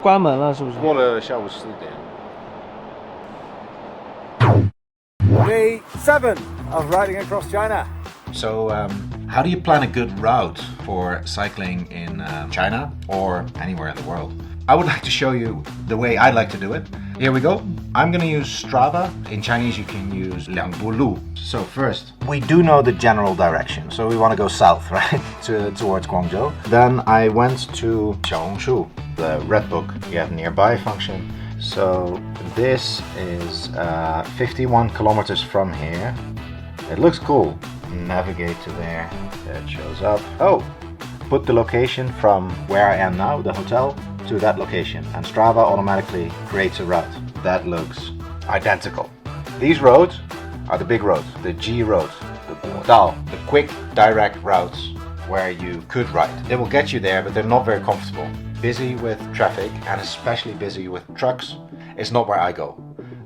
关门了是不是？过了下午4点。Day 7 of riding across China. So, how do you plan a good route for cycling in China or anywhere in the world? I would like to show you the way I'd like to do it. Here we go. I'm gonna use Strava. In Chinese, you can use 2步路. So first, we do know the general direction. So we want to go south, right, towards Guangzhou. Then I went to Xiaohongshu, the red book. You have nearby function. So this is 51 kilometers from here. It looks cool. Navigate to there. It shows up. Oh, put the location from where I am now, the hotel, to that location, and Strava automatically creates a route that looks identical. These roads are the big roads, the G roads, the Guodao, the quick direct routes where you could ride. They will get you there, but they're not very comfortable. Busy with traffic, and especially busy with trucks, is not where I go.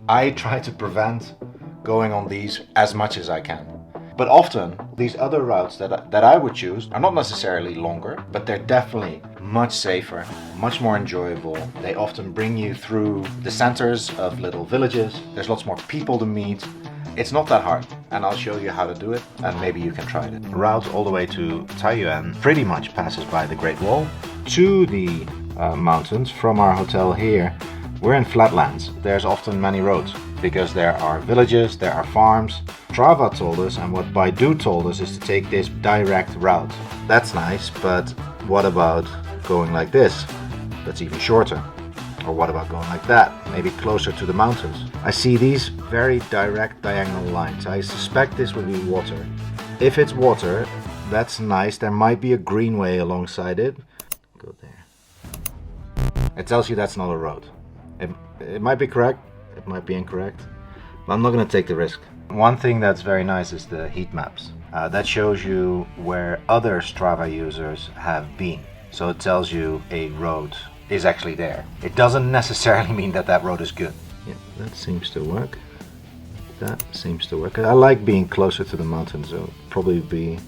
I try to prevent going on these as much as I can. But often, these other routes that I would choose are not necessarily longer, but they're definitely much safer, much more enjoyable. They often bring you through the centers of little villages. There's lots more people to meet. It's not that hard, and I'll show you how to do it, and maybe you can try it. The route all the way to Taiyuan pretty much passes by the Great Wall to the mountains. From our hotel here, we're in flatlands. There's often many roads because there are villages, there are farms. Strava told us, and what Baidu told us, is to take this direct route. That's nice, but what about going like this? That's even shorter. Or what about going like that? Maybe closer to the mountains. I see these very direct diagonal lines. I suspect this would be water. If it's water, that's nice. There might be a greenway alongside it. Go there. It tells you that's not a road. It might be correct, it might be incorrect, but I'm not going to take the risk. One thing that's very nice is the heat maps. That shows you where other Strava users have been. So it tells you a road is actually there. It doesn't necessarily mean that that road is good. Yeah, that seems to work. That seems to work. I like being closer to the mountains, so it'll probably be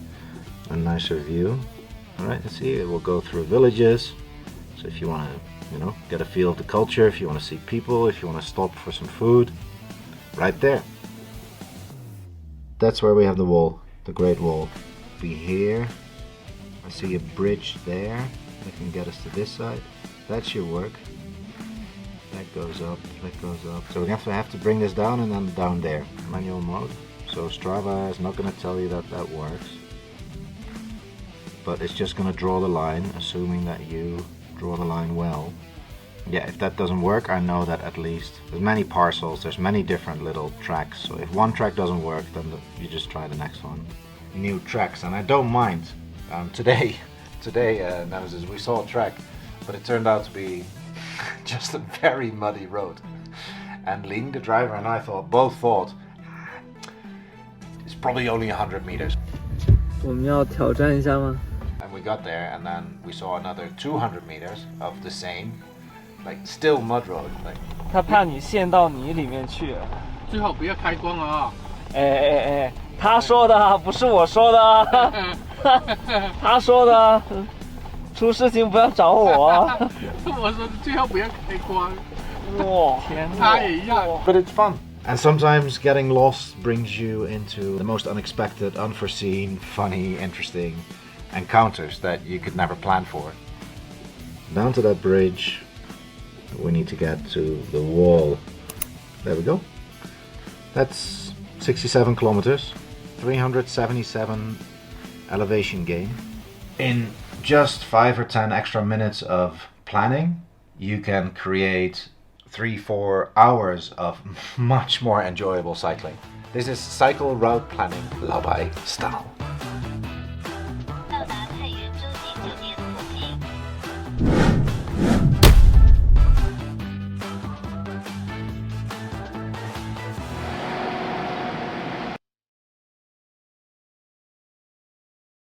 a nicer view. Alright, let's see, it will go through villages. So if you want to, get a feel of the culture, if you want to see people, if you want to stop for some food, right there. That's where we have the wall, the Great Wall. Be here. I see a bridge there that can get us to this side. That should work. That goes up, that goes up. So we have to bring this down and then down there. Manual mode. So Strava is not going to tell you that that works. But it's just going to draw the line, assuming that you draw the line well. Yeah, if that doesn't work, I know that at least there's many parcels, there's many different little tracks. So if one track doesn't work, then you just try the next one. New tracks, and I don't mind. Today, Nemesis, we saw a track, but it turned out to be just a very muddy road. And Ling, the driver, and I both thought it's probably only 100 meters. 我们要挑战一下吗？ And we got there, and then we saw another 200 meters of the same, like still mud road. Like 他怕你陷到泥里面去。最好不要开光啊！哎，他说的不是我说的，他说的，出事情不要找我。我说最好不要开光。哇，天哪！他也一样。 But it's fun. And sometimes getting lost brings you into the most unexpected, unforeseen, funny, interesting encounters that you could never plan for. Down to that bridge, we need to get to the wall. There we go. That's 67 kilometers, 377 elevation gain. In just 5 or 10 extra minutes of planning, you can create 3-4 hours of much more enjoyable cycling. This is cycle route planning Lao Bai style.